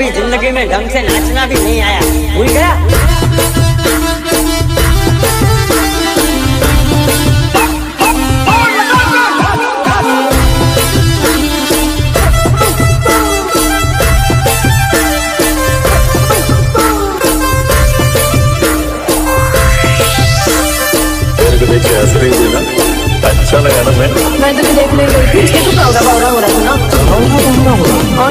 अभी जिंदगी में ढंग से नाचना भी नहीं आया, भूल गया। देखिए हंस रही थी ना, अच्छा लगा ना। मैं तुम्हें देखने गई थी, इसके तो बावड़ा बावड़ा हो रहा था ना। बावड़ा हो रहा। और